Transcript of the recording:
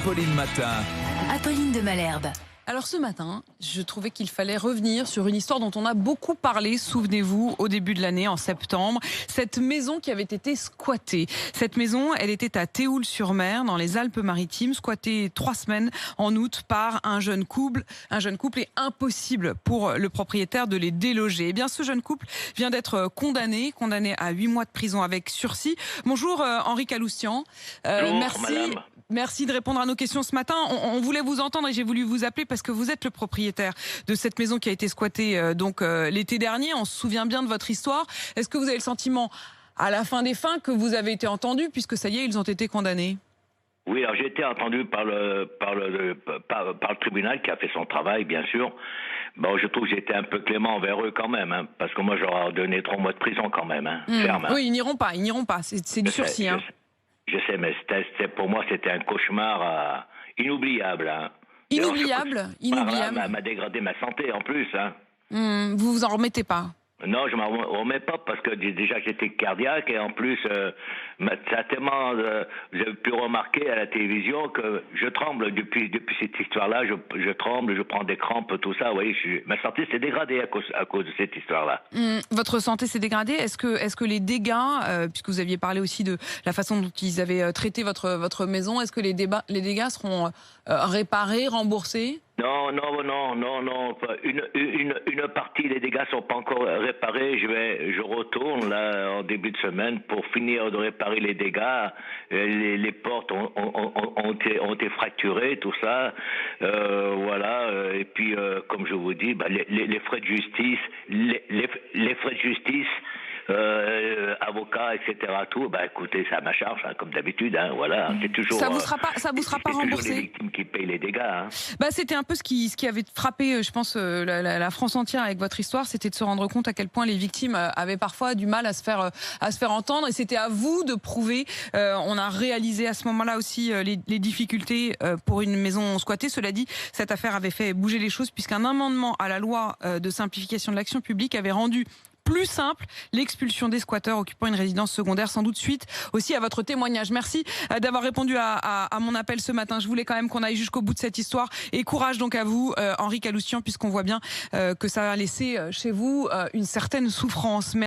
Apolline Matin. Apolline de Malherbe. Alors ce matin, je trouvais qu'il fallait revenir sur une histoire dont on a beaucoup parlé, souvenez-vous, au début de l'année, en septembre. Cette maison qui avait été squattée. Cette maison, elle était à Théoul-sur-Mer, dans les Alpes-Maritimes, squattée 3 semaines en août par un jeune couple. Un jeune couple, et impossible pour le propriétaire de les déloger. Eh bien, ce jeune couple vient d'être condamné à 8 mois de prison avec sursis. Bonjour Henri Caloustian. Bonjour, merci. madame. Merci de répondre à nos questions ce matin. On voulait vous entendre et j'ai voulu vous appeler parce que vous êtes le propriétaire de cette maison qui a été squattée l'été dernier. On se souvient bien de votre histoire. Est-ce que vous avez le sentiment, à la fin des fins, que vous avez été entendu puisque ça y est, ils ont été condamnés? Oui, alors j'ai été entendu par le tribunal qui a fait son travail, bien sûr. Bon, je trouve que j'ai été un peu clément envers eux quand même, hein, parce que moi j'aurais donné 3 mois de prison quand même, hein, ferme. Hein. Oui, ils n'iront pas. C'est du sursis. Je sais, mais pour moi c'était un cauchemar inoubliable. Hein. Inoubliable. Ça m'a dégradé ma santé en plus. Hein. Vous vous en remettez pas? Non, je m'en remets pas parce que déjà j'étais cardiaque et en plus ça a tellement j'ai pu remarquer à la télévision que je tremble depuis cette histoire-là. Je tremble, je prends des crampes, tout ça. Oui, ma santé s'est dégradée à cause de cette histoire-là. Votre santé s'est dégradée. Est-ce que les dégâts, puisque vous aviez parlé aussi de la façon dont ils avaient traité votre maison, est-ce que les dégâts seront réparés, remboursés? Non. Une partie des dégâts sont pas encore réparés. Je retourne là en début de semaine pour finir de réparer les dégâts. Les portes ont été fracturées, tout ça. Voilà. Et puis, comme je vous dis, les frais de justice, les frais de justice. Avocats, etc. Tout, écoutez, c'est à ma charge, hein, comme d'habitude. Hein, voilà, c'est toujours. Ça vous sera pas remboursé. C'est les victimes qui payent les dégâts. Hein. C'était un peu ce qui avait frappé, je pense, la France entière avec votre histoire, c'était de se rendre compte à quel point les victimes avaient parfois du mal à se faire entendre, et c'était à vous de prouver. On a réalisé à ce moment-là aussi les difficultés pour une maison squattée. Cela dit, cette affaire avait fait bouger les choses puisqu'un amendement à la loi de simplification de l'action publique avait rendu plus simple l'expulsion des squatteurs occupant une résidence secondaire, sans doute suite aussi à votre témoignage. Merci d'avoir répondu à mon appel ce matin. Je voulais quand même qu'on aille jusqu'au bout de cette histoire, et courage donc à vous, Henri Caloustian, puisqu'on voit bien que ça a laissé chez vous une certaine souffrance.